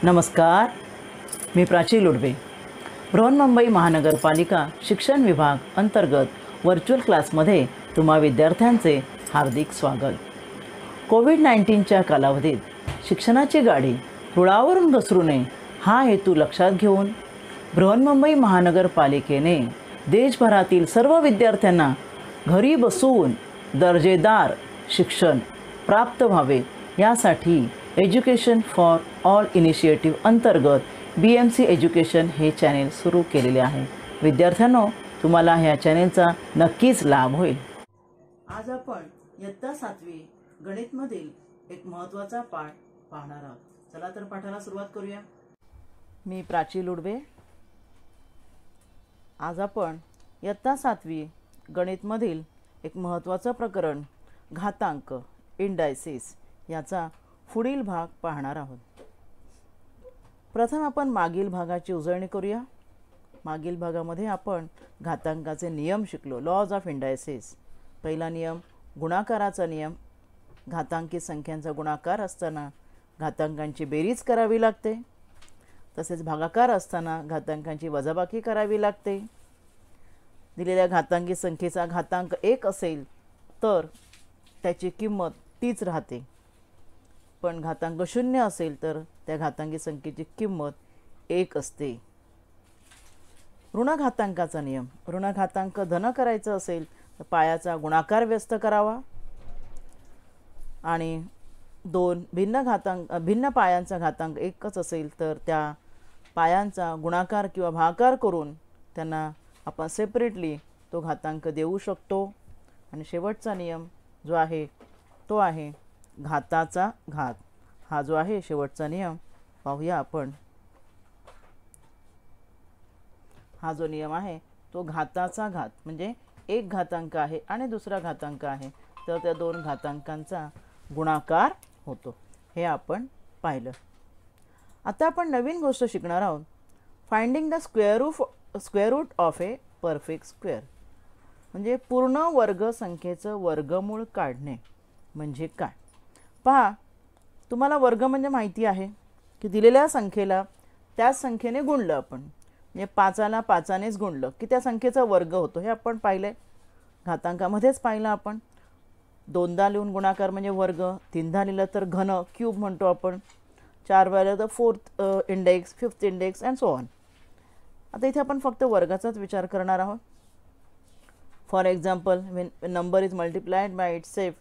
नमस्कार, मी प्राची लुडवे. बृहन्मुंबई महानगरपालिका शिक्षण विभाग अंतर्गत व्हर्च्युअल क्लासमध्ये तुम्हा विद्यार्थ्यांचे हार्दिक स्वागत. कोविड-19च्या कालावधीत शिक्षणाची गाडी रुळावरून घसरू नये हा हेतू लक्षात घेऊन बृहन्मुंबई महानगरपालिकेने देशभरातील सर्व विद्यार्थ्यांना घरी बसून दर्जेदार शिक्षण प्राप्त व्हावे यासाठी एज्युकेशन फॉर ऑल इनिशिएटिव्ह अंतर्गत BMC एज्युकेशन हे चॅनेल सुरू केलेले आहे. विद्यार्थ्यांनो, तुम्हाला ह्या चॅनेलचा नक्कीच लाभ होईल. आज आपण इयत्ता 7वी गणितमधील एक महत्त्वाचा पाठ पाहणार आहोत. चला तर पाठाला सुरुवात करूया. मी प्राची लुडवे. आज आपण इयत्ता 7वी गणितमधील एक महत्त्वाचं प्रकरण घातांक इंडायसिस याचा पुढील भाग पाहणार आहोत. प्रथम आपण मागील भागाची उजळणी करूया. मागील भागामध्ये आपण घातांकाचे नियम शिकलो, लॉज ऑफ इंडायसिस. पहिला नियम गुणाकाराचा नियम. घातांकी संख्यांचा गुणाकार असताना घातांकांची बेरीज करावी लागते, तसेच भागाकार असताना घातांकांची वजाबाकी करावी लागते. दिलेल्या घातांकी संख्येचा घातांक 1 असेल तर त्याची किंमत तीच राहते, पण घातांक 0 असेल तर त्या घातांकी संख्येची किंमत 1 असते. ऋण घातांकाचा नियम. ऋण घातांक धन करायचा असेल तर पायाचा गुणाकार व्यस्त करावा आणि दोन भिन्न पायांचा घातांक एकच असेल तर त्या पायांचा गुणाकार किंवा भागाकार करून त्यांना आपण सेपरेटली तो घातांक देऊ शकतो. आणि शेवटचा नियम जो आहे तो आहे घाताचा घात. हा जो आहे शेवटचा नियम पाहूया आपण. हा जो नियम आहे तो घाताचा घात म्हणजे एक घातांक आहे आणि दुसरा घातांक आहे तर त्या दोन घातांकांचा गुणाकार होतो, हे आपण पाहिलं. आता आपण नवीन गोष्ट शिकणार आहोत, finding the square root of a perfect square. म्हणजे पूर्ण वर्ग संख्येचं वर्गमूळ काढणे म्हणजे काय. पहा, तुम्हाला वर्ग म्हणजे माहिती आहे की दिलेल्या संख्येला त्याच संख्येने गुणलं आपण, म्हणजे 5ला 5नेच गुणलं की त्या संख्येचा वर्ग होतो, हे आपण पाहिलं. घातांकामध्येच पाहिलं आपण. 2दा लिहून गुणाकार म्हणजे वर्ग, 3दा लिहिलं तर घन क्यूब म्हणतो आपण, 4 वेळा तर 4th index, 5th index and so on. आता इथे आपण फक्त वर्गाचाच विचार करणार आहोत. For example, when number is multiplied by itself,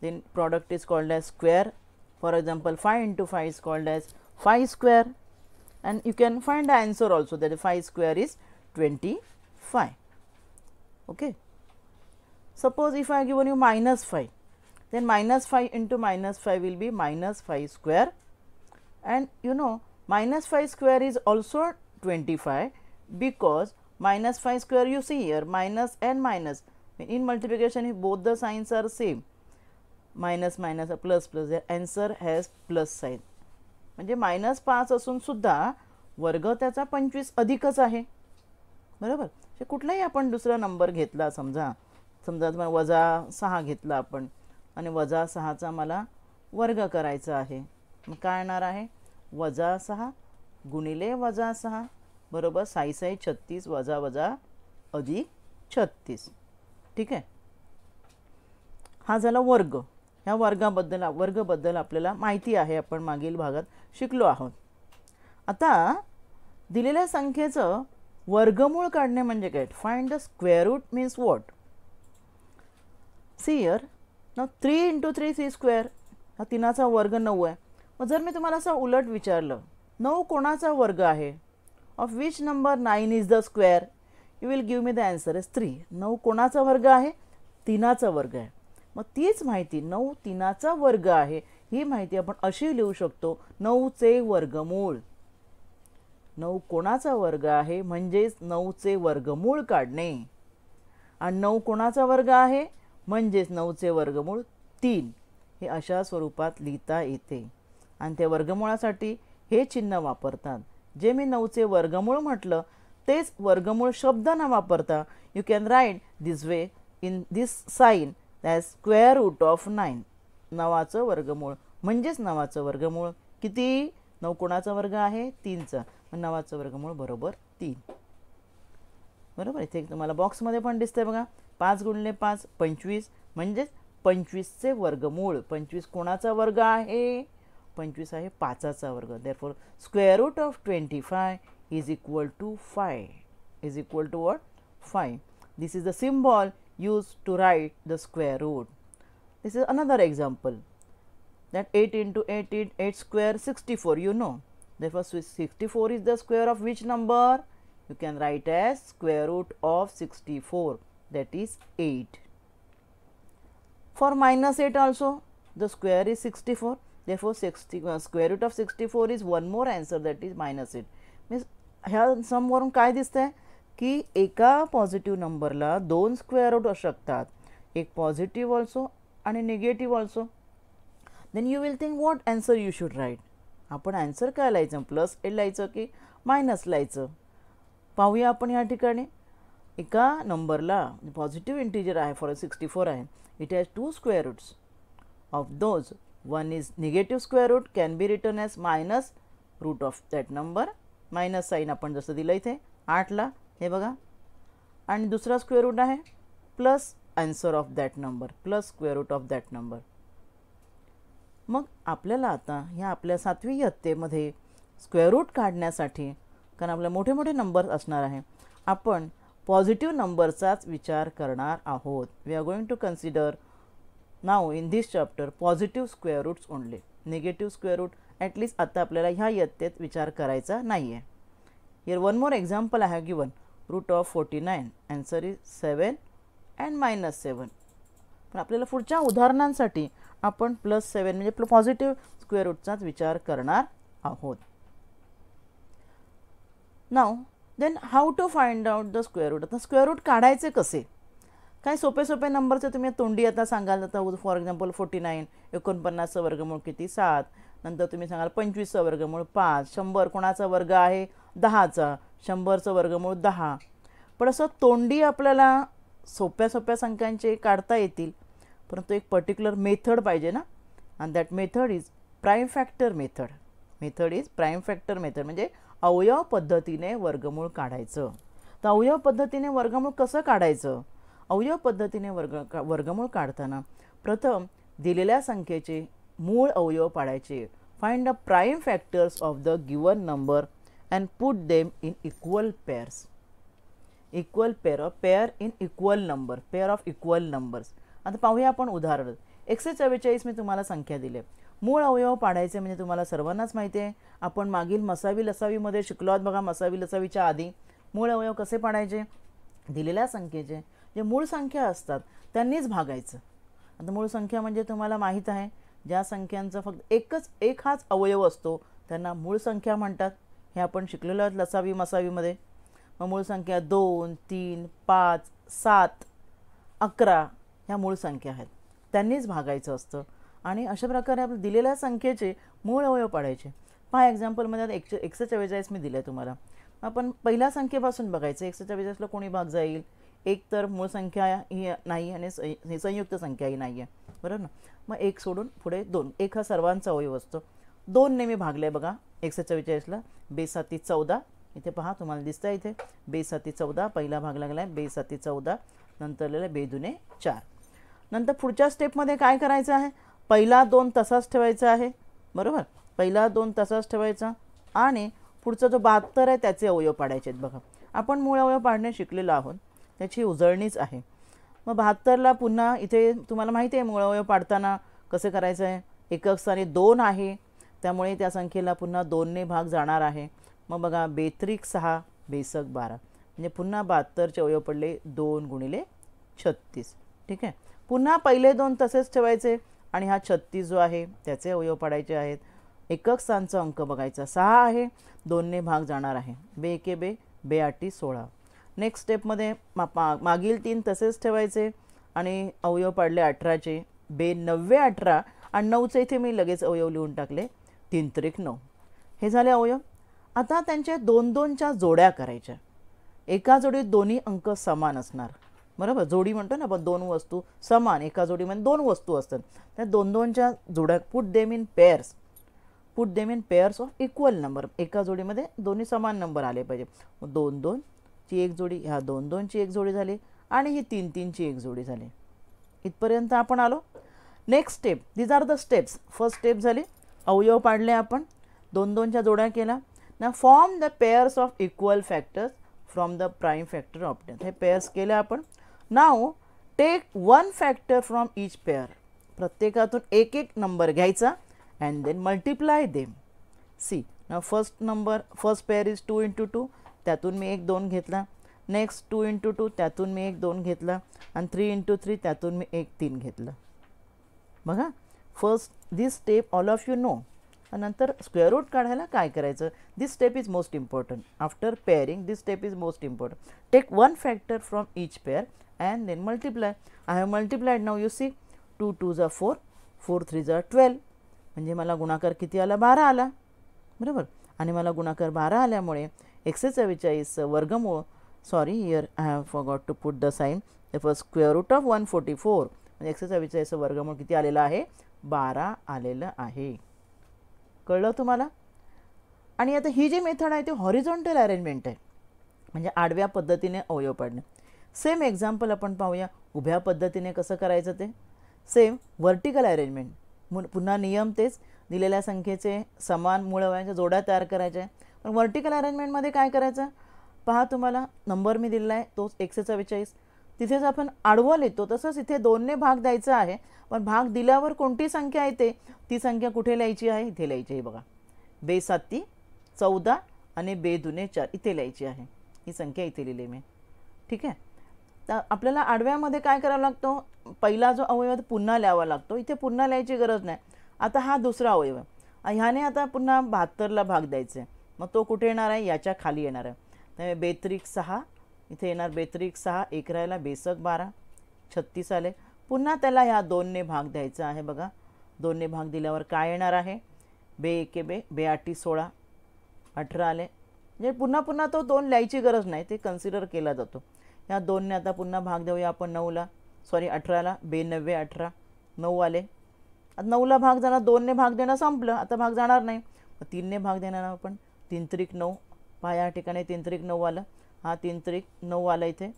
then product is called as square. For example, 5 into 5 is called as 5 square, and you can find the answer also, that 5 square is 25. Okay. Suppose if I have given you -5, then -5 into -5 will be -5 square, and you know -5 square is also 25 because -5 square, you see here, minus and minus. In multiplication, if both the signs are same, minus minus a plus plus, the answer has plus sign. म्हणजे -5 असून सुद्धा वर्ग त्याचा 25 अधिकच आहे, बरोबर. कुठलाही आपण दुसरा नंबर घेतला, समजा -6 घेतला आपण आणि -6चा मला वर्ग करायचा आहे, मग काय येणार आहे, -6 गुणिले -6 बरोबर 6 6 36 वजा वजा अधिक 36. ठीक आहे. हा झाला वर्ग. ह्या वर्गबद्दल आपल्याला माहिती आहे, आपण मागील भागात शिकलो आहोत. आता दिलेल्या संख्येचं वर्गमूळ काढणे म्हणजे काय. Find the square root means what. See here, now 3 into 3 3 square. हा 3चा वर्ग 9 आहे. मग जर मी तुम्हाला असं उलट विचारलं, 9 कोणाचा वर्ग आहे, of which number 9 is the square, you will give me the answer as 3. 9 कोणाचा वर्ग आहे, 3चा वर्ग आहे. मग तीच माहिती 9 3चा वर्ग आहे ही माहिती आपण अशी लिहू शकतो, 9चे वर्गमूळ. 9 कोणाचा वर्ग आहे म्हणजेच 9चे वर्गमूळ काढणे, आणि 9 कोणाचा वर्ग आहे म्हणजेच 9चे वर्गमूळ 3. हे अशा स्वरूपात लिहिता येते आणि त्या वर्गमूळासाठी हे चिन्ह वापरतात. जे मी 9चे वर्गमूळ म्हटलं तेच वर्गमूळ शब्द न वापरता you can write this way in this sign as square root of 9. 9चं वर्गमूळ म्हणजेच 9चं वर्गमूळ किती, 9 कोणाचा वर्ग आहे 3चा, मग 9चं वर्गमूळ बरोबर 3. बरोबर. इथे तुम्हाला बॉक्समध्ये पण दिसतंय बघा, 5 गुणिले 5 25, म्हणजेच 25चे वर्गमूळ. 25 कोणाचा वर्ग आहे? 25 आहे 5चा वर्ग. Therefore square root of 25 is equal to 5. Is equal to what? 5. This is the symbol used to write the square root. This is another example, that 8 into 8 is 8 square 64, you know. Therefore 64 is the square of which number? You can write as square root of 64, that is 8. For minus 8 also the square is 64, therefore square root of 64 is one more answer, that is minus 8. Means ह्या सम वरून काय दिसतंय की एका positive नंबरला 2 square route असू शकतात, एक पॉझिटिव्ह ऑल्सो आणि negative also. Then you will think what answer you should write. आपण आन्सर काय लिहायचं? प्लस 8 लिहायचं की मायनस लिहायचं? पाहूया आपण या ठिकाणी. एका नंबरला पॉझिटिव्ह इंटिजर आहे, फॉर 64 आहे, it has 2 square roots. Of those one is negative square root, can be return as minus root of that number. Minus sign आपण जसं दिलं इथे 8ला, हे बघा, आणि दुसरा स्क्वेअर रूट आहे plus answer of that number, plus square root of that number. मग आपल्याला आता ह्या आपल्या 7वी इयत्तेमध्ये स्क्वेअर रूट काढण्यासाठी, कारण आपले मोठे मोठे नंबर असणार आहे, आपण पॉझिटिव्ह नंबरचाच विचार करणार आहोत. We are going to consider now in this chapter positive square roots only. Negative square root at least आता आपल्याला ह्या इयत्तेत विचार करायचा नाही आहे. Here one more example I have given. Root of 49, answer is 7 and minus 7. पण आपल्याला पुढच्या उदाहरणांसाठी आपण प्लस 7 म्हणजे पॉझिटिव्ह स्क्वेअर रूटचाच विचार करणार आहोत. Now then how to find out the square root. आता स्क्वेअर रूट काढायचे कसे? काय सोपे सोपे नंबरचे तुम्ही तोंडी आता सांगाल. आता फॉर एक्झाम्पल 49, 49चं वर्गमूळ किती? 7. नंतर तुम्ही सांगाल 25चं वर्गमूळ 5. 100 कोणाचा वर्ग आहे? 10चा. 100चं वर्गमूळ 10. पण असं तोंडी आपल्याला सोप्या सोप्या संख्यांचे काढता येतील, परंतु एक पर्टिक्युलर मेथड पाहिजे ना. And that method is prime factor method. Method is prime factor method, म्हणजे अवयव पद्धतीने वर्गमूळ काढायचं. तर अवयव पद्धतीने वर्गमूळ कसं काढायचं? अवयव पद्धतीने वर्गमूळ काढताना प्रथम दिलेल्या संख्येचे मूळ अवयव पाडायचे. Find the prime factors of the given number and put them in equal pairs. Equal pair or pair in equal number, pair of equal numbers. आता पाहूया आपण उदाहरण. 144 मी तुम्हाला संख्या दिली. मूळ अवयव पाडायचे म्हणजे तुम्हाला सर्वांनाच माहिती आहे, आपण मागील मसावी लसावीमध्ये शिकलो आहोत बघा. मसावी लसावीच्या आधी मूळ अवयव कसे पाडायचे? दिलेल्या संख्येचे जे मूळ संख्या असतात त्यांनीच भागायचं. आता मूळ संख्या म्हणजे तुम्हाला माहीत आहे, ज्या संख्यांचा फक्त एक हाच अवयव असतो त्यांना मूळ संख्या म्हणतात. हे आपण शिकलेलो आहोत लसावी मसावीमध्ये. मग मूळ संख्या 2, 3, 5, 7, 11 ह्या मूळ संख्या आहेत, त्यांनीच भागायचं असतं. आणि अशा प्रकारे आपण दिलेल्या संख्येचे मूळ अवयव पाडायचे. पहा एक्झाम्पलमध्ये आता 144 मी दिलं आहे तुम्हाला. आपण पहिल्या संख्येपासून बघायचं. 144ला कोणी भाग जाईल? एक तर मूळ संख्या ही नाही आणि संयुक्त संख्याही नाही आहे, बरोबर ना. मग 1 सोडून पुढे 2. 1 हा सर्वांचा अवयव असतो. 2 ने मी भागले बघा 144ला. 2 7 14. इथे पहा तुम्हाला दिसतं इथे 2 7 14 पहिला भाग लागला आहे. 2 7 14 नंतर लिहिलं 2 2 4. नंतर पुढच्या स्टेपमध्ये काय करायचं आहे? पहिला 2 तसाच ठेवायचा आहे, बरोबर. पहिला 2 तसाच ठेवायचा आणि पुढचा जो 72 आहे त्याचे अवयव पाडायचे आहेत बघा. आपण मूळ अवयव पाडणे शिकलेलो आहोत, त्याची उजळणीच आहे. मग 72ला पुन्हा इथे तुम्हाला माहिती आहे मूळ अवयव पाडताना कसं करायचं आहे. एकक स्थानी 2 आहे, त्यामुळे त्या संख्येला पुन्हा 2 ने भाग जाणार आहे. मग बघा 2 6 2 12 म्हणजे पुन्हा 72चे अवयव पडले 2 गुणिले 36. ठीक आहे. पुन्हा पहिले 2 तसेच ठेवायचे आणि हा 36 जो आहे त्याचे अवयव पाडायचे आहेत. एकक स्थानचा अंक बघायचा 6 आहे, 2 ने भाग जाणार आहे. 2 1 2 2 8 16. नेक्स्ट स्टेपमध्ये मागील 3 तसेच ठेवायचे आणि अवयव पाडले 18चे. 2 9 18 आणि 9चे इथे मी लगेच अवयव लिहून टाकले. 3 3 9. हे झाले अवयव. आता त्यांच्या 2-2च्या जोड्या करायच्या. एका जोडीत दोन्ही अंक समान असणार, बरोबर. जोडी म्हणतो ना आपण, 2 वस्तू समान. एका जोडीमध्ये 2 वस्तू असतात, त्या 2-2च्या जोड्या. Put them in pairs. Put them in pairs of equal number, एका जोडीमध्ये दोन्ही समान नंबर आले पाहिजे. मग 2 2 ची एक जोडी, ह्या 2 2 ची एक जोडी झाली आणि ही 3 3 ची एक जोडी झाली. इथपर्यंत आपण आलो. Next step, these are the steps. First step झाली, अवयव पाडले आपण, 2 2 च्या जोड्या केला. ना form the pairs of equal factors from the prime factor obtain. हे पेअर्स केले आपण. Now take one factor from each pair. प्रत्येकातून एक एक नंबर घ्यायचा and then multiply them. See ना फर्स्ट पेअर इज 2 × 2, त्यातून मी 1 2 घेतला. नेक्स्ट 2 × 2, त्यातून मी 1 2 घेतला. आणि 3 × 3, त्यातून मी 1 3 घेतलं. बघा, first this step all of you know. नंतर स्क्वेअर रूट काढायला काय करायचं, this step is most important. After pairing this step is most important. Take one factor from each pair and then multiply. I have multiplied now. You see 2 2 = 4, 4 3 = 12. म्हणजे मला गुणाकार किती आला, 12 आला, बरोबर. आणि मला गुणाकार 12 आल्यामुळे 144 वर्गमूळ, sorry here I have forgot to put the sign, it was square root of 144. म्हणजे 144 वर्गमूळ किती आलेलं आहे, 12 आलेलं आहे. कळलं तुम्हाला. आणि आता ही जी मेथड आहे ती हॉरिझॉन्टल अरेंजमेंट आहे, म्हणजे आडव्या पद्धतीने अवयव पाडणे. सेम एक्झाम्पल आपण पाहूया उभ्या पद्धतीने कसं करायचं ते. सेम व्हर्टिकल अरेंजमेंट, पुन्हा नियम तेच, दिलेल्या संख्येचे समान मूळव्याच्या जोड्या तयार करायच्या. पण व्हर्टिकल अरेंजमेंटमध्ये काय करायचं पहा, तुम्हाला नंबर मी दिलेला आहे तोच 144, तिथेच आपण आडवं लिहितो तसंच इथे 2ने भाग द्यायचा आहे. पण भाग दिल्यावर कोणती संख्या येते ती संख्या कुठे लिहायची आहे, इथे लिहायची आहे. बघा, 2 7 14 आणि 2 2 4 इथे लिहायची आहे. ही संख्या इथे लिहिली मी, ठीक आहे. तर आपल्याला आडव्यामध्ये काय करावं लागतो, पहिला जो अवयव पुन्हा लिहावा लागतो. इथे पुन्हा लिहायची गरज नाही. आता हा दुसरा अवयव आहे, ह्याने आता पुन्हा 72ला भाग द्यायचा आहे. मग तो कुठे येणार आहे, याच्या खाली येणार आहे. त्यामुळे 2 × 6 इथे येणार, 2 × 6 1 राहिला, 2 × 12 36 आले. पुन्हा त्याला ह्या 2ने भाग द्यायचा आहे. बघा, 2ने भाग दिल्यावर काय येणार आहे, 2 1 2, 2 8 16 18 आले. म्हणजे पुन्हा पुन्हा तो 2 लिहायची गरज नाही, ते कन्सिडर केला जातो. ह्या 2ने आता पुन्हा भाग देऊया आपण 9ला, सॉरी 18ला, 2 9 18 9 आले. आता 9ला भाग जाणार, 2ने भाग देणं संपलं, आता भाग जाणार नाही. 3ने भाग देणार आपण, 3 3 9 पहा, या ठिकाणी 3 3 9 आलं, हा 3 3 9 आला इथे.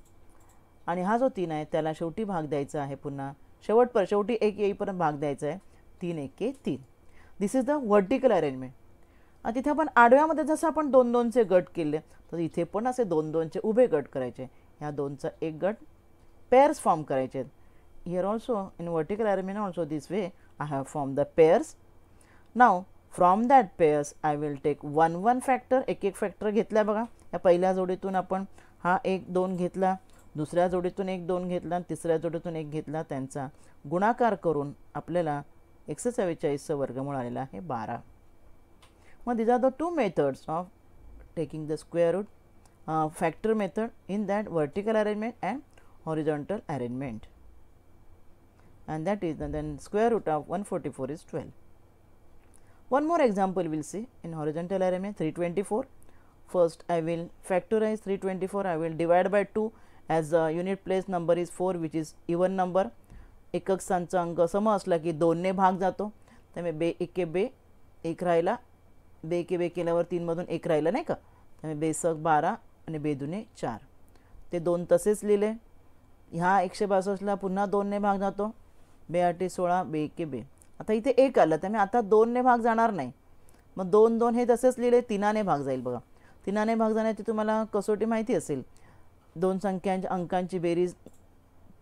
आणि हा जो 3 आहे त्याला शेवटी भाग द्यायचा आहे, पुन्हा शेवटी 1 येईपर्यंत भाग द्यायचा आहे. 3 1 3. दिस इज द व्हर्टिकल अरेंजमेंट. आणि तिथे आपण आडव्यामध्ये जसं आपण 2 2चे गट केले तर इथे पण असे 2 2चे उभे गट करायचे. ह्या 2चा एक गट पेअर्स फॉर्म करायचे. Here also in vertical arrangement also this way I have form the pairs. Now from that pairs I will take one factor. एक एक फॅक्टर घेतला. बघा, या पहिल्या जोडीतून आपण हा 1 2 घेतला, दुसऱ्या जोडीतून 1 2 घेतला, तिसऱ्या जोडीतून 1 घेतला, त्यांचा गुणाकार करून आपल्याला 144 वर्गमूळ आलेला आहे 12. मग these are the two methods of taking the square root, factor method in that vertical arrangement and horizontal arrangement, and that is then square root of 144 is 12. One more example we'll see in horizontal arrangement. 324. First I will factorize 324. I will divide by 2 as the unit place number is 4 which is even number. एकक स्थानचा अंक सम असला की 2ने भाग जातो. त्यामुळे 2 1 2 1 राहिला, 2 1 2 केल्यावर 3 मधून 1 राहिला नाही का. त्यामुळे 2 6 12 आणि 2 2 4. ते 2 तसेच लिहिले. ह्या 162ला पुन्हा 2ने भाग जातो, 2 8 16 2 1 2. आता इथे 1 आलं, त्यामुळे आता 2ने भाग जाणार नाही. मग 2 2 हे तसेच लिहिले, 3ने भाग जाईल. बघा, 3ने भाग जाण्याची तुम्हाला कसोटी माहिती असेल. 2 संख्यांच्या अंकांची बेरीज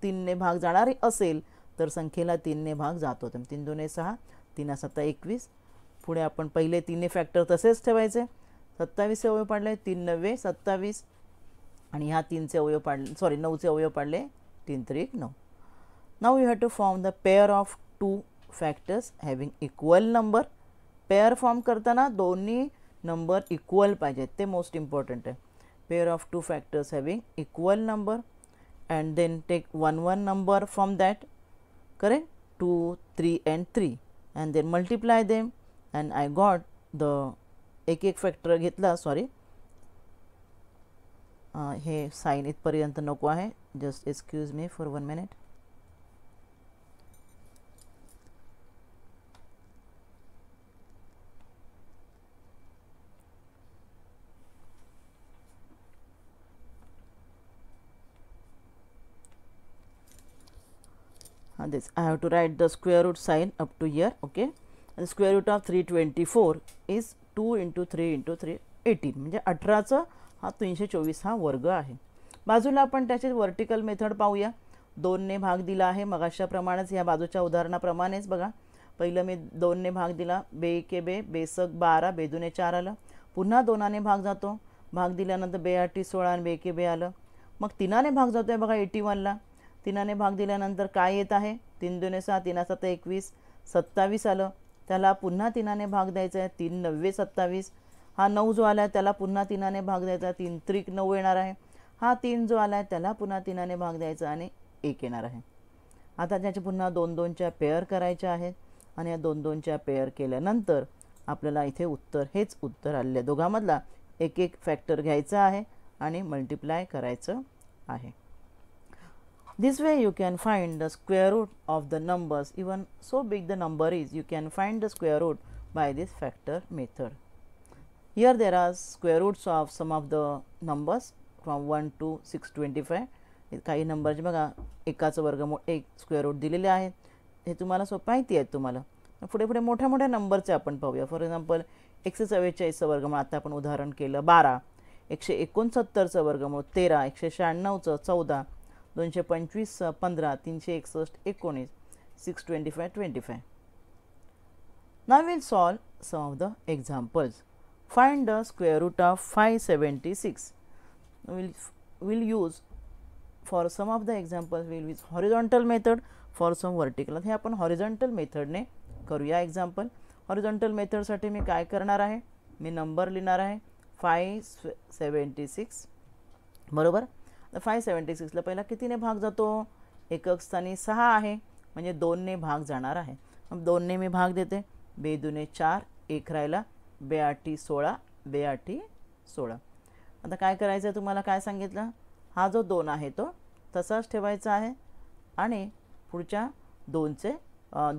3ने भाग जाणार असेल तर संख्येला 3ने भाग जातो. 3 2 6, 3 7 21. पुढे आपण पहिले 3 फॅक्टर तसेच ठेवायचे. 27चे अवयव पाडले, 3 9 27 आणि ह्या 3चे अवयव पाडले, सॉरी 9चे अवयव पाडले, 3 3 9. Now you have to form the pair of 2 factors having equal number. Pair form करताना दोन्ही नंबर इक्वल पाहिजेत, ते मोस्ट इम्पॉर्टंट आहे. Pair of 2 factors having equal number and then take one number from that, correct, 2 3 and 3, and then multiply them and I got the एक factor घेतला. Sorry, हे sign इथपर्यंत नको आहे, just excuse me for 1 minute. this I have to write the square root sign up to here. Okay, and square root of 324 is 2 into 3 into 3 18 म्हणजे 18चा हा 324 हा वर्ग आहे. बाजूला आपण त्याचे वर्टिकल मेथड पाहूया. 2 ने भाग दिला आहे मगाशाप्रमाणेच या बाजूच्या उदाहरणाप्रमाणेच बघा. पहिलं मी 2 ने भाग दिला, बे के बे, बेसक 12, बेदुने 4 आलं. पुन्हा 2 ने भाग जातो, भाग दिल्यानंतर 2 8 16 आणि बे के बे आलं. मग 3 ने भाग जातो आहे बघा 81ला. 3 ने भाग दिल्यानंतर काय येत आहे, 3 दुने 6, 3 7 21, 27 आलं. त्याला पुन्हा 3 ने भाग द्यायचा आहे, 3 9 27. हा 9 जो आला आहे त्याला पुन्हा 3 ने भाग द्यायचा, 3 त्रिक 9 येणार आहे. हा 3 जो आला आहे त्याला पुन्हा 3 ने भाग द्यायचा आणि 1 येणार आहे. आता त्याचे पुन्हा 2 2च्या पेअर करायच्या आहेत आणि या 2 2च्या पेअर केल्यानंतर आपल्याला इथे उत्तर हेच उत्तर आलेलं आहे. दोघांमधला एक एक फॅक्टर घ्यायचा आहे आणि मल्टिप्लाय करायचं आहे. This way you can find the square root of the numbers. Even so big the number is, you can find the square root by this factor method. Here there are square roots of some of the numbers from 1 to 625. काही नंबरचे बघा एकाचं वर्गमूळ 1 square route दिलेले आहेत. हे तुम्हाला सोपं माहिती आहे. तुम्हाला पुढे पुढे मोठ्या मोठ्या नंबरचे आपण पाहूया. फॉर एक्झाम्पल 144चं वर्गमूळ आता आपण उदाहरण केलं 12, 169चं वर्गमूळ 13, 196चं 14, 225 15, 361 19, 625 25. Now we will solve some of the examples. Find the square root of 576. We will use for some of the examples we will use horizontal method, for some vertical. हे आपण horizontal method ने करूया example. horizontal method साठी मी काय करणार आहे, मी number लिहिणार आहे 576 बरोबर. 576 ला पहिला कितीने भाग जातो, एकक स्थानी 6 आहे म्हणजे 2 ने भाग जाणार आहे. मग 2 ने मी भाग देते, 2 दुने 4, 1 राहिला, 2 8 16, 2 8 16. आता काय करायचं आहे, तुम्हाला काय सांगितलं, हा जो 2 आहे तो तसाच ठेवायचा आहे आणि पुढच्या 2चे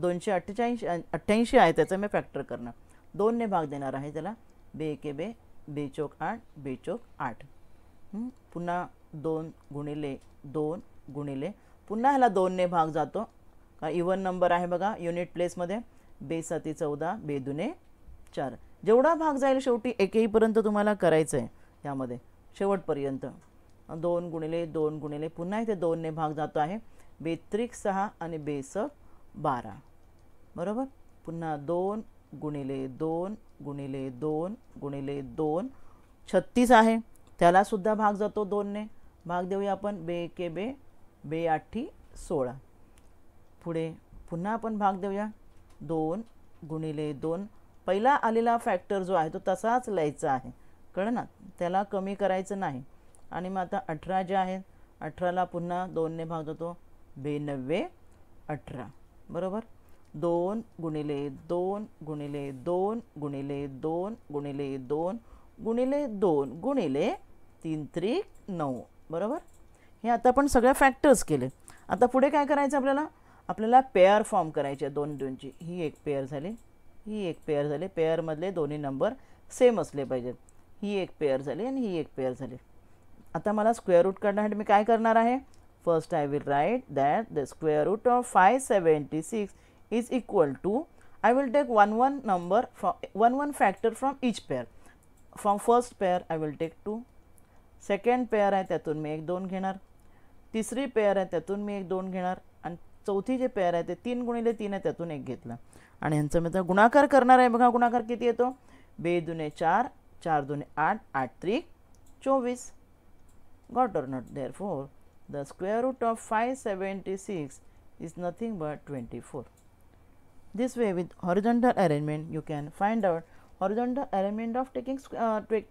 288 आहे त्याचं मी फॅक्टर करणार. 2 ने भाग देणार आहे त्याला, 2 के बे, 2 चौक 8, 2 चौक 8. पुन्हा 2 गुणिले 2 गुणिले, पुन्हा ह्याला 2 ने भाग जातो का इवन नंबर आहे बघा युनिट प्लेसमध्ये, 2 7 14, 2 दुने 4. जेवढा भाग जाईल शेवटी 1 येईपर्यंत तुम्हाला करायचं आहे यामध्ये शेवटपर्यंत. 2 गुणिले 2 गुणिले, पुन्हा इथे 2 ने भाग जातो आहे, 2 त्रिक 6 आणि 2 सक 12 बरोबर. पुन्हा 2 गुणिले 2 गुणिले 2 गुणिले 2 36 आहे, त्याला सुद्धा भाग जातो 2 ने. भाग देऊया आपण, 2 के बे, 2 8 16. पुढे पुन्हा आपण भाग देऊया, 2 गुणिले 2. पहिला आलेला फॅक्टर जो आहे तो तसाच लिहायचा आहे, कळलं ना, त्याला कमी करायचं नाही. आणि मग आता 18 जे आहेत, 18ला पुन्हा 2 ने भाग जातो, 2 9 18 बरोबर. 2 गुणिले 2 गुणिले 2 गुणिले 2 गुणिले 2 गुणिले 2 गुणिले 3 त्रिक 9 बरोबर. हे आता आपण सगळ्या फॅक्टर्स केले. आता पुढे काय करायचं आपल्याला पेअर फॉर्म करायचे 2 2ची. ही एक पेअर झाली, ही एक पेअर झाली, पेअरमधले दोन्ही नंबर सेम असले पाहिजेत. ही एक पेअर झाली आणि ही एक पेअर झाली. आता मला स्क्वेअर रूट काढण्यासाठी मी काय करणार आहे, first I will write that the square root of 576 is equal to, I will take one number from one factor from each pair. From first pair I will take 2, second pair आहे त्यातून मी 1 2 घेणार, तिसरी pair आहे त्यातून मी 1 2 घेणार आणि चौथी जे पेअर आहे ते 3 गुणिले 3 आहे त्यातून 1 घेतला आणि ह्यांचा मी गुणाकार करणार आहे. बघा गुणाकार किती येतो, 2 दुने 4, 4 दुने 8, 8 त्रिक 24. Got or not? Therefore the square root of 576 is nothing but 24. This way with horizontal arrangement you can find out horizontal arrangement of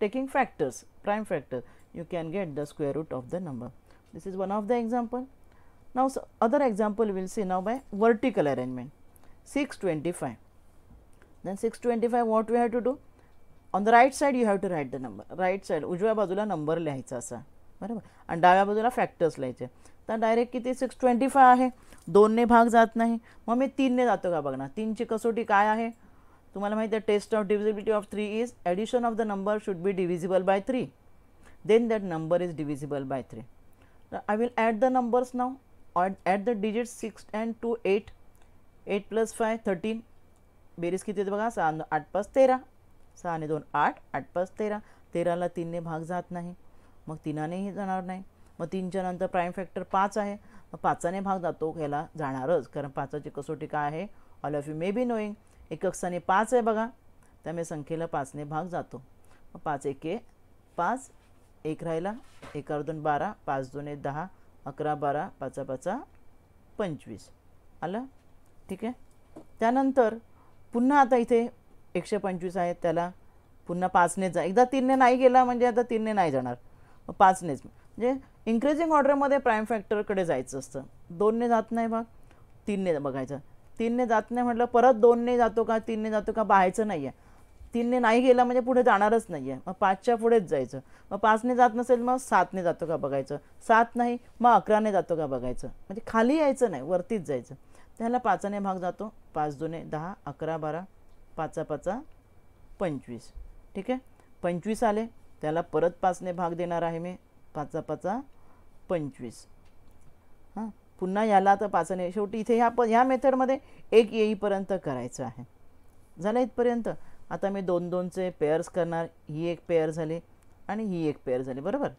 taking factors, prime factors. You can get the square root of the number. This is one of the example. Now other example we will see now by vertical arrangement. 625. Then 625 what we have to do? On the right side you have to write the number. Right side उजव्या बाजूला number लिहायचा असा बरोबर आणि डाव्या बाजूला factors लिहायचे. तर डायरेक्ट किती 625 आहे, 2 ने भाग जात नाही, मग मी 3 ने जातो का बघणार. 3 ची कसोटी काय आहे तुम्हाला माहिती आहे, test of divisibility of 3 is addition of the number should be divisible by 3, then that number is divisible by 3. I will add the numbers now. At the digit 6 and 2 8, 8 + 5 13, बेरीज किती येते बघा, 6 8 5 13, 6 आणि 2 8, 8 5 13, 13ला 3ने भाग जात नाही, मग 3नेही जाणार नाही, मग 3च्या नंतर प्राईम फॅक्टर 5 आहे, मग 5ने भाग जातो, ह्याला जाणारच, कारण 5ची कसोटी काय आहे, all of you may be knowing, एकक स्थानी 5 आहे बघा, त्यामुळे संख्येला 5ने भाग जातो, मग 5 एके 5, 1 राहिला, 1 2 12, 5 2 10, 11 12, 5 5 25 आलं, ठीक आहे. त्यानंतर पुन्हा आता इथे 125 आहे, त्याला पुन्हा 5ने जा, एकदा 3ने नाही गेला म्हणजे आता 3ने नाही जाणार, मग 5नेच, म्हणजे इन्क्रीजिंग ऑर्डरमध्ये प्राईम फॅक्टरकडे जायचं असतं, 2ने जात नाही भाग, 3ने बघायचं, 3ने जात नाही म्हटलं परत 2ने जातो का 3ने जातो का पाहायचं नाही आहे, 3ने नाही गेला म्हणजे पुढे जाणारच नाही आहे, मग 5च्या पुढेच जायचं, मग 5ने जात नसेल मग 7ने जातो का बघायचं, 7 नाही मग 11ने जातो का बघायचं, म्हणजे खाली यायचं नाही वरतीच जायचं, त्याला 5ने भाग जातो, 5 2 10, 11 12, 5 5 25, ठीक आहे. 25 आले, त्याला परत 5ने भाग देणार आहे मी, 5 5 25, हां पुन्हा याला आता 5ने, शेवटी इथे ह्या मेथडमध्ये 1 येईपर्यंत करायचं आहे, झालं इथपर्यंत. आता मी 2 2चे पेअर्स करणार, ही एक पेअर झाली आणि ही एक पेअर झाली, बरोबर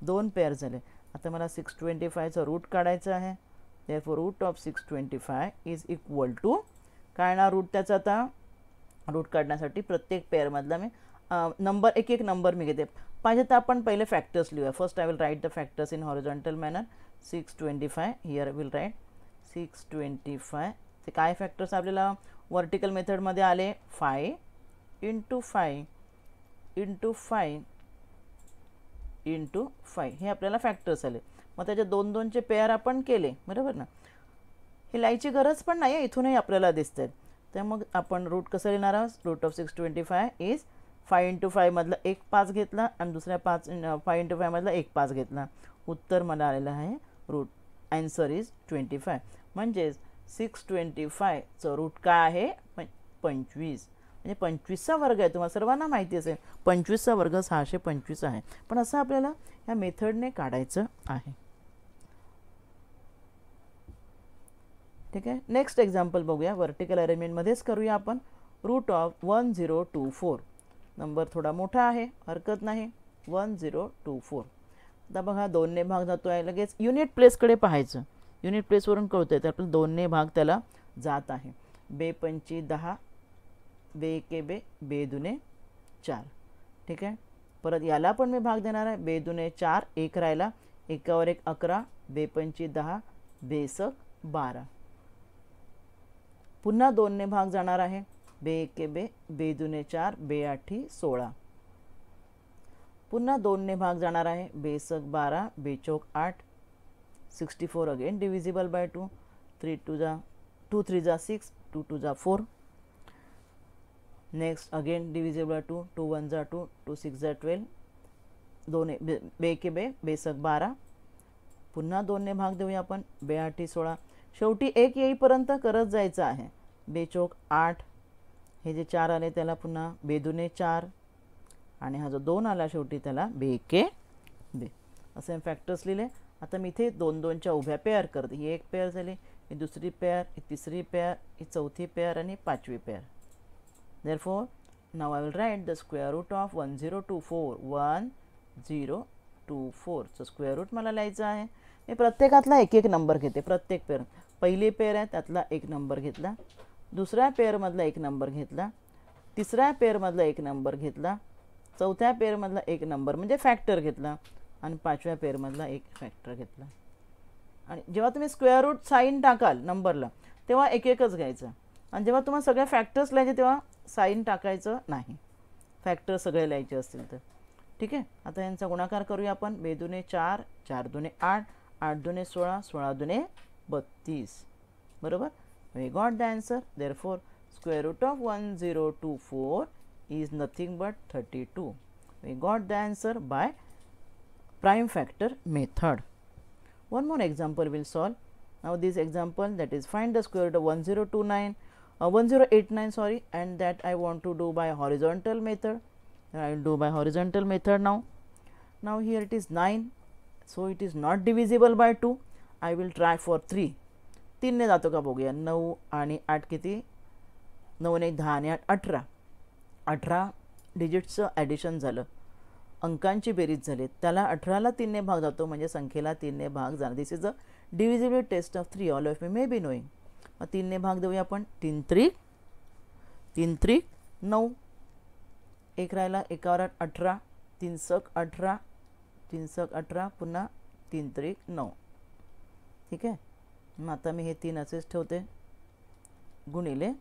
2 पेअर झाले. आता मला 625चा रूट काढायचं आहे, therefore root of 625 is equal to काय ना, रूट त्याचा आता रूट काढण्यासाठी प्रत्येक पेअरमधला मी नंबर एक एक नंबर मी घेते, पाहिजे तर आपण पहिले फॅक्टर्स लिहूया. First I will write the factors in horizontal manner. 625 here will write 625, ते काय फॅक्टर्स आपल्याला वर्टिकल मेथडमध्ये आले, 5 × 5 × 5 × 5, हे आपल्याला फॅक्टर्स आले. मग त्याचे 2 2चे पेअर आपण केले, बरोबर ना, हे लिहायची गरज पण नाही आहे, इथूनही आपल्याला दिसतंय. तर मग आपण रूट कसं लिहिणार आहोत, रूट ऑफ 625 इज 5 × 5 मधला एक 5 घेतला आणि दुसऱ्या 5 × 5 मधला एक 5 घेतला, उत्तर मला आलेलं आहे रूट, आन्सर इज 25. म्हणजेच 625चं रूट काय आहे, 25, म्हणजे 25चा वर्ग आहे. तुम्हाला सर्वांना माहिती असेल 25चा वर्ग 625 आहे, पण असं आपल्याला ह्या मेथडने काढायचं आहे, ठीक आहे. नेक्स्ट एक्झाम्पल बघूया, वर्टिकल अरेंजमेंटमध्येच करूया आपण. रूट ऑफ 1024, नंबर थोडा मोठा आहे, हरकत नाही, 1024. आता बघा 2ने भाग जातो आहे, लगेच युनिट प्लेसकडे पाहायचं, युनिट प्लेसवरून कळतंय तर आपल्याला 2ने भाग त्याला जात आहे. 2 5 10, 2 1 2, 2 2 4, ठीक आहे. परत याला पण मी भाग देणार आहे, 2 2 4, 1 राहिला, 1 वर 1 11, 2 5 10, 2 6 12. पुन्हा 2ने भाग जाणार आहे, 2 1 2, 2 2 4, 2 8 16. पुन्हा 2ने भाग जाणार आहे, 2 6 12, 2 4 8, 64 again divisible by 2, 3 2 3 6, 2 2 4. Next again divisible by 2, 2 1 2, 2 6 12, 2 1 2, 2 6 12. पुन्हा 2ने भाग देऊया आपण, 2 8 16. शेवटी 1 येईपर्यंत करत जायचं आहे, 2 4 8, हे जे 4 आले त्याला पुन्हा 2 2 4, आणि हा जो 2 आला शेवटी त्याला 2 1 2, असे फॅक्टर्स लिहिले. आता मी इथे 2 2च्या उभ्या पेअर करते, ही एक पेअर झाली, ही दुसरी पेअर, ही तिसरी पेअर, ही चौथी पेअर आणि 5वी pair. therefore now I will write the square root of 1024, 1024 चं स्क्वेअर रूट मला लिहायचं आहे. मी प्रत्येकातला एक एक नंबर घेते, प्रत्येक पेअर, पहिली पेअर आहे त्यातला एक नंबर घेतला, दुसऱ्या पेअरमधला एक नंबर घेतला, तिसऱ्या पेअरमधला एक नंबर घेतला, चौथ्या पेअरमधला एक नंबर म्हणजे फॅक्टर घेतला, आणि 5व्या पेअरमधला एक फॅक्टर घेतला. आणि जेव्हा तुम्ही स्क्वेअर रूट साईन टाकाल नंबरला तेव्हा एक एकच घ्यायचं, आणि जेव्हा तुम्हाला सगळ्या फॅक्टर्स लिहायचे तेव्हा साईन टाकायचं नाही, फॅक्टर सगळे लिहायचे असतील तर, ठीक आहे. आता यांचा गुणाकार करूया आपण, 2 2 4, 4 2 8, 8 2 16, 16 2 32, बरोबर. We got the answer. Therefore square root of 1024 is nothing but 32. We got the answer by prime factor method. One more example we'll solve. Now this example, that is find the square root of 1089 sorry, and that I want to do by horizontal method. I will do by horizontal method now. Now here it is 9, so it is not divisible by 2. I will try for 3. 3ने जातो का बघूया. 9 आणि 8 किती. 9 ने 10 आणि 8 18. 18 डिजिट्सचं addition झालं, अंकांची बेरीज झाली, त्याला 18ला 3ने भाग जातो म्हणजे संख्येला 3ने भाग जाणार. This is a divisible test of 3. All of you may be knowing. मग 3ने भाग देऊया आपण. 3 त्रिक 9. 1 राहिला, 1 वर 8 18. 3 सक 18. 3 सक 18. पुन्हा 3 त्रिक 9. ठीक आहे. मग आता मी हे 3 असेच ठेवते गुणिले.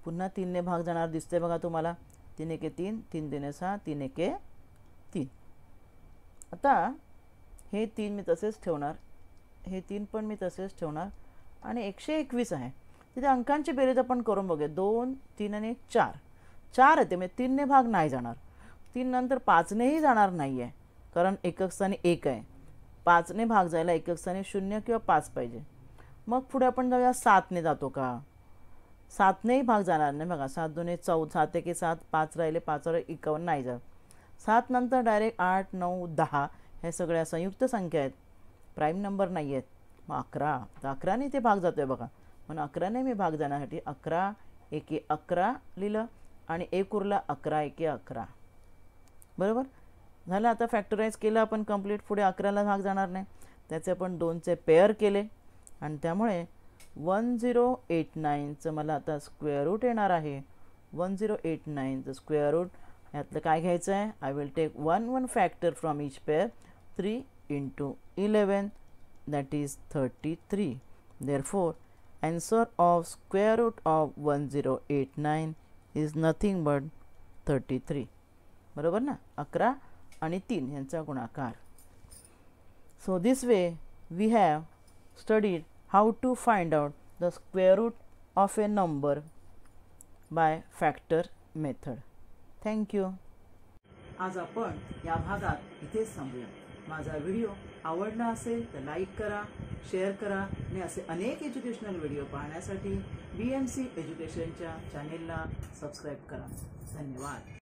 पुन्हा 3ने भाग जाणार दिसते बघा तुम्हाला. 3 एके 3, 3 दुने 6, 3 एके 3. आता हे 3 मी तसेच ठेवणार, हे 3 पण मी तसेच ठेवणार आणि 121 आहे. तिथे अंकांची बेरीज आपण करून बघूया. 2 3 आणि 4. 4 येते म्हणजे 3ने भाग नाही जाणार. 3 नंतर 5नेही जाणार नाही आहे कारण एकक स्थानी 1 आहे. 5ने भाग जायला एकक स्थानी 0 किंवा 5 पाहिजे. मग पुढे आपण जाऊया. 7ने जातो का. 7नेही भाग जाणार नाही बघा. 7 दुने 14, 7 एके 7, 5 राहिले, 5 वर 51 नाही जात. 7 नंतर डायरेक्ट 8 9 10 हे सगळ्या संयुक्त संख्या आहेत, प्राईम नंबर नाही आहेत. मग 11. तर 11ने ते भाग जातोय बघा. म्हणून 11ने मी भाग जाण्यासाठी 11 एके 11 लिहिलं आणि 1 उरला 11 एके 11. बरोबर झालं. आता फॅक्टराईज केलं आपण कंप्लीट. पुढे 11ला भाग जाणार नाही, त्याचे आपण 2चे पेअर केले आणि त्यामुळे 1089चं मला आता स्क्वेअर रूट येणार आहे. 1089चं स्क्वेअर रूट यातलं काय घ्यायचं आहे. I will take 1 factor from each pair. 3 × 11 that is 33. Therefore answer of square root of 1089 is nothing but 33. बरोबर ना. 11 आणि 3 यांचा गुणाकार. So this way we have studied how to find out the square root of a number by factor method. Thank you. आज आपण या भागात इथेच थांबूया. माझा व्हिडिओ आवडला असेल तर लाईक करा, शेअर करा आणि असे अनेक एज्युकेशनल व्हिडिओ पाहण्यासाठी BMC एज्युकेशनच्या चॅनेलला सबस्क्राईब करा. धन्यवाद.